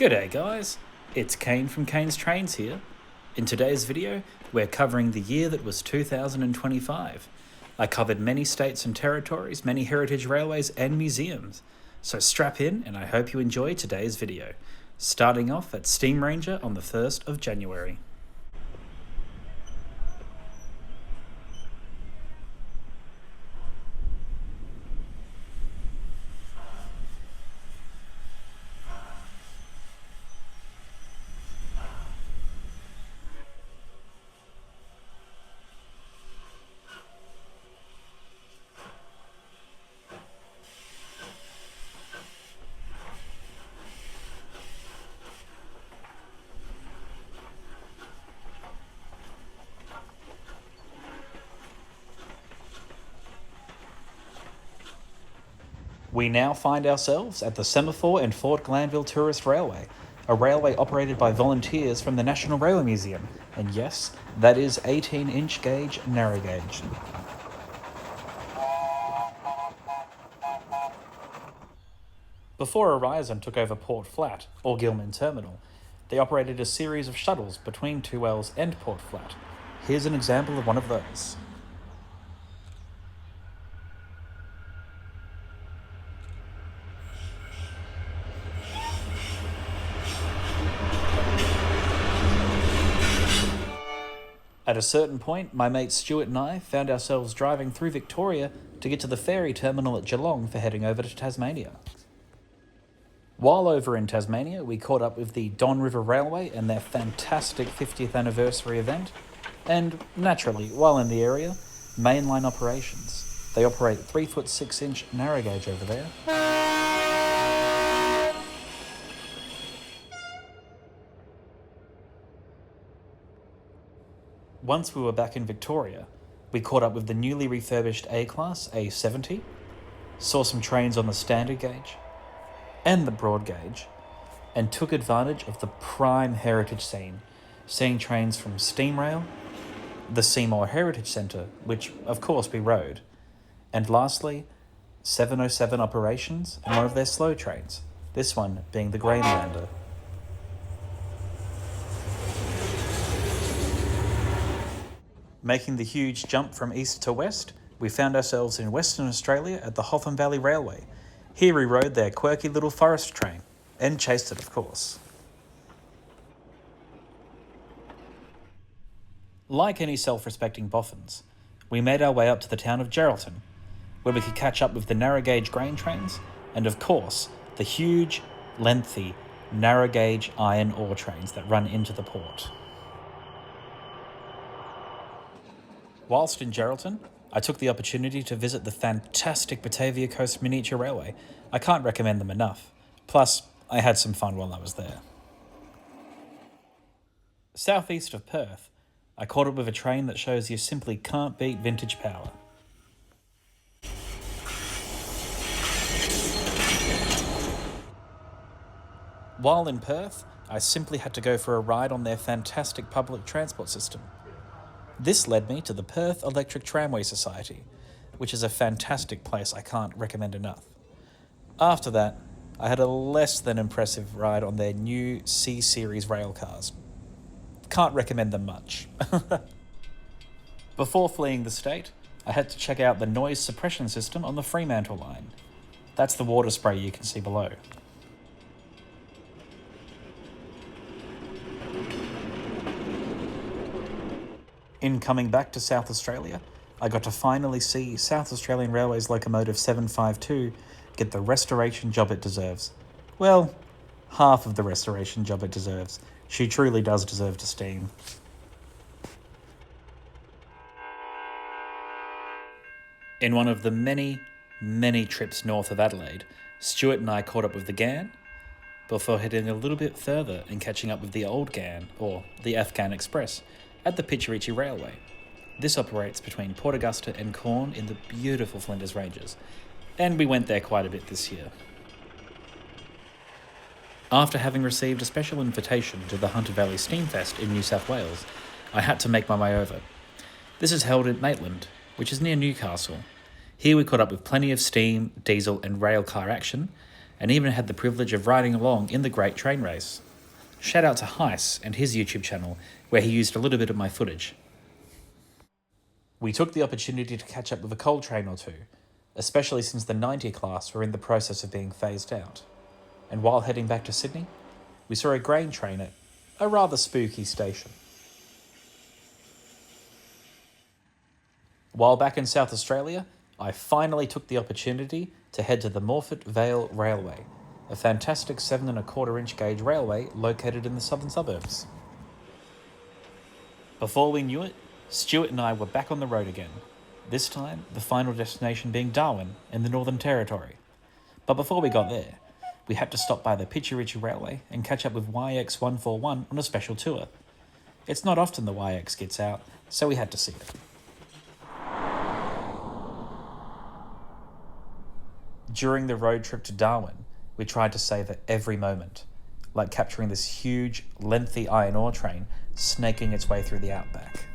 G'day guys, it's Kane from Kane's Trains here. In today's video, we're covering the year that was 2025. I covered many states and territories, many heritage railways and museums. So strap in and I hope you enjoy today's video. Starting off at SteamRanger on the 1st of January. We now find ourselves at the Semaphore and Fort Glanville Tourist Railway, a railway operated by volunteers from the National Railway Museum, and yes, that is 18-inch gauge narrow gauge. Before Horizon took over Port Flat, or Gilman Terminal, they operated a series of shuttles between Two Wells and Port Flat. Here's an example of one of those. At a certain point, my mate Stuart and I found ourselves driving through Victoria to get to the ferry terminal at Geelong for heading over to Tasmania. While over in Tasmania, we caught up with the Don River Railway and their fantastic 50th anniversary event, and naturally, while in the area, mainline operations. They operate 3-foot 6-inch narrow gauge over there. Once we were back in Victoria, we caught up with the newly refurbished A-Class A70, saw some trains on the standard gauge and the broad gauge, and took advantage of the prime heritage scene, seeing trains from Steamrail, the Seymour Heritage Centre, which of course we rode, and lastly, 707 operations and one of their slow trains, this one being the Greenlander. Making the huge jump from east to west, we found ourselves in Western Australia at the Hotham Valley Railway. Here we rode their quirky little forest train, and chased it of course. Like any self-respecting boffins, we made our way up to the town of Geraldton, where we could catch up with the narrow gauge grain trains, and of course, the huge, lengthy, narrow gauge iron ore trains that run into the port. Whilst in Geraldton, I took the opportunity to visit the fantastic Batavia Coast Miniature Railway. I can't recommend them enough. Plus, I had some fun while I was there. Southeast of Perth, I caught up with a train that shows you simply can't beat vintage power. While in Perth, I simply had to go for a ride on their fantastic public transport system. This led me to the Perth Electric Tramway Society, which is a fantastic place I can't recommend enough. After that, I had a less than impressive ride on their new C-Series rail cars. Can't recommend them much. Before fleeing the state, I had to check out the noise suppression system on the Fremantle line. That's the water spray you can see below. In coming back to South Australia, I got to finally see South Australian Railways Locomotive 752 get the restoration job it deserves. Well, half of the restoration job it deserves. She truly does deserve to steam. In one of the many, many trips north of Adelaide, Stuart and I caught up with the Ghan, before heading a little bit further and catching up with the old Ghan, or the Afghan Express, at the Pitcherichi Railway. This operates between Port Augusta and Cairn in the beautiful Flinders Ranges, and we went there quite a bit this year. After having received a special invitation to the Hunter Valley Steamfest in New South Wales, I had to make my way over. This is held at Maitland, which is near Newcastle. Here we caught up with plenty of steam, diesel and rail car action, and even had the privilege of riding along in the Great Train Race. Shout out to Heiss and his YouTube channel, where he used a little bit of my footage. We took the opportunity to catch up with a coal train or two, especially since the 90 class were in the process of being phased out. And while heading back to Sydney, we saw a grain train at a rather spooky station. While back in South Australia, I finally took the opportunity to head to the Morphett Vale Railway, a fantastic 7.25-inch gauge railway located in the southern suburbs. Before we knew it, Stuart and I were back on the road again, this time the final destination being Darwin in the Northern Territory. But before we got there, we had to stop by the Pitcherichi Railway and catch up with YX141 on a special tour. It's not often the YX gets out, so we had to see it. During the road trip to Darwin, we tried to savour every moment, like capturing this huge, lengthy iron ore train snaking its way through the outback.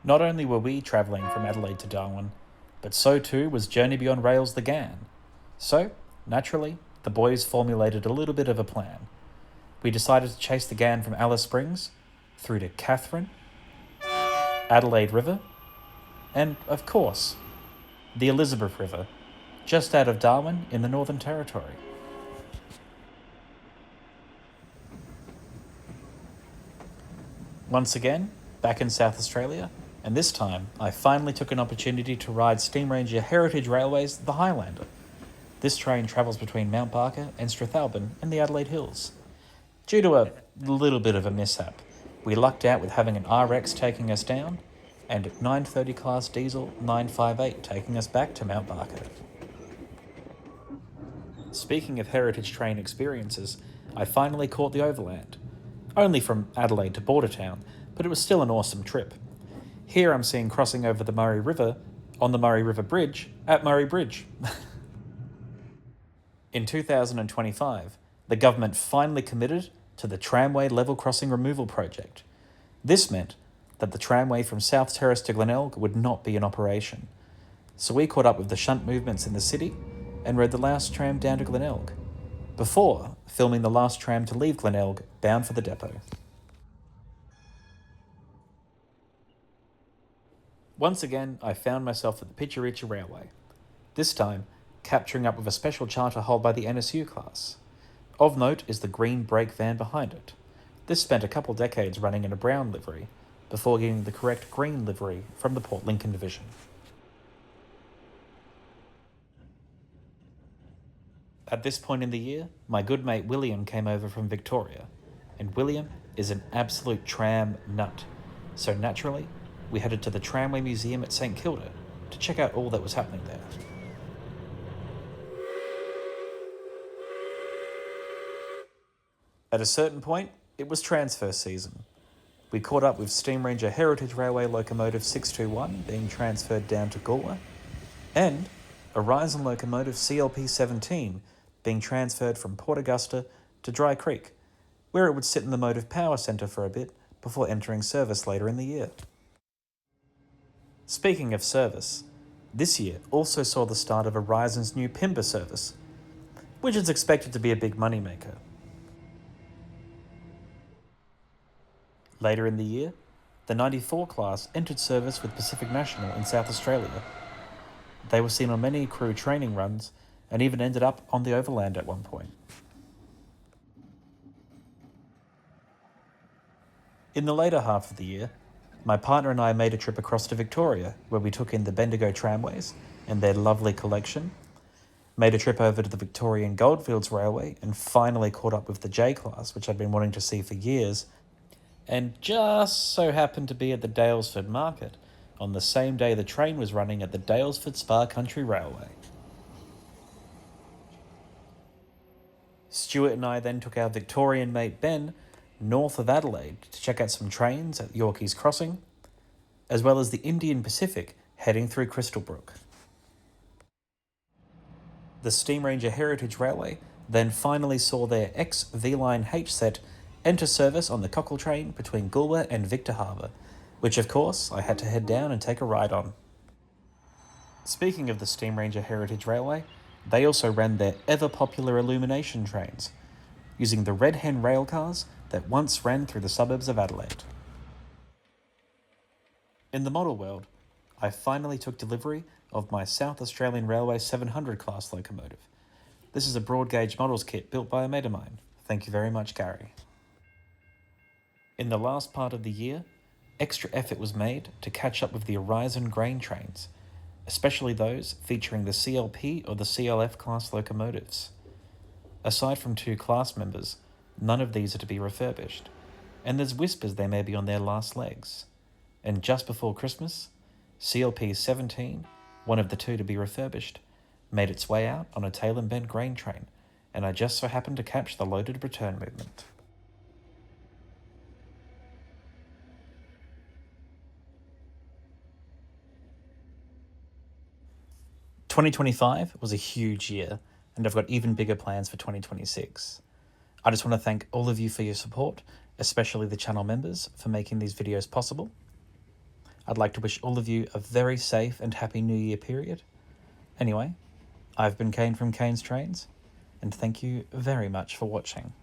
Not only were we travelling from Adelaide to Darwin, but so too was Journey Beyond Rails the Ghan. So, naturally, the boys formulated a little bit of a plan. We decided to chase the Ghan from Alice Springs, through to Katherine, Adelaide River, and, of course, the Elizabeth River, just out of Darwin in the Northern Territory. Once again, back in South Australia, and this time I finally took an opportunity to ride SteamRanger Heritage Railways The Highlander. This train travels between Mount Barker and Strathalbyn in the Adelaide Hills. Due to a little bit of a mishap, we lucked out with having an RX taking us down and 930 class diesel 958 taking us back to Mount Barker. Speaking of heritage train experiences, I finally caught the Overland. Only from Adelaide to Bordertown, but it was still an awesome trip. Here I'm seen crossing over the Murray River on the Murray River Bridge at Murray Bridge. In 2025, the government finally committed to the Tramway level crossing removal project. This meant that the tramway from South Terrace to Glenelg would not be in operation. So we caught up with the shunt movements in the city and rode the last tram down to Glenelg, before filming the last tram to leave Glenelg bound for the depot. Once again, I found myself at the Pitcherichi Railway, this time capturing up with a special charter held by the NSU class. Of note is the green brake van behind it. This spent a couple decades running in a brown livery, before getting the correct green livery from the Port Lincoln division. At this point in the year, my good mate William came over from Victoria, and William is an absolute tram nut, so naturally, we headed to the Tramway Museum at St Kilda to check out all that was happening there. At a certain point, it was transfer season. We caught up with SteamRanger Heritage Railway Locomotive 621 being transferred down to Galway, and Horizon Locomotive CLP 17 being transferred from Port Augusta to Dry Creek, where it would sit in the Motive Power Centre for a bit before entering service later in the year. Speaking of service, this year also saw the start of Horizon's new Pimba service, which is expected to be a big moneymaker. Later in the year, the 94 class entered service with Pacific National in South Australia. They were seen on many crew training runs and even ended up on the Overland at one point. In the later half of the year, my partner and I made a trip across to Victoria, where we took in the Bendigo Tramways and their lovely collection, made a trip over to the Victorian Goldfields Railway and finally caught up with the J-Class, which I'd been wanting to see for years, and just so happened to be at the Daylesford market on the same day the train was running at the Daylesford Spa Country Railway. Stuart and I then took our Victorian mate Ben north of Adelaide to check out some trains at Yorkeys Crossing, as well as the Indian Pacific heading through Crystalbrook. The SteamRanger Heritage Railway then finally saw their ex-V-Line H set enter service on the Cockle train between Goolwa and Victor Harbour, which of course I had to head down and take a ride on. Speaking of the SteamRanger Heritage Railway, they also ran their ever-popular illumination trains, using the Red Hen railcars that once ran through the suburbs of Adelaide. In the model world, I finally took delivery of my South Australian Railway 700 class locomotive. This is a broad gauge models kit built by a mate of mine. Thank you very much, Gary. In the last part of the year, extra effort was made to catch up with the Horizon grain trains, especially those featuring the CLP or the CLF class locomotives. Aside from 2 class members, none of these are to be refurbished, and there's whispers they may be on their last legs. And just before Christmas, CLP 17, one of the 2 to be refurbished, made its way out on a tail and bend grain train, and I just so happened to catch the loaded return movement. "2025 was a huge year, and I've got even bigger plans for 2026. I just want to thank all of you for your support, especially the channel members, for making these videos possible. I'd like to wish all of you a very safe and happy New Year period. Anyway, I've been Kane from Kane's Trains, and thank you very much for watching.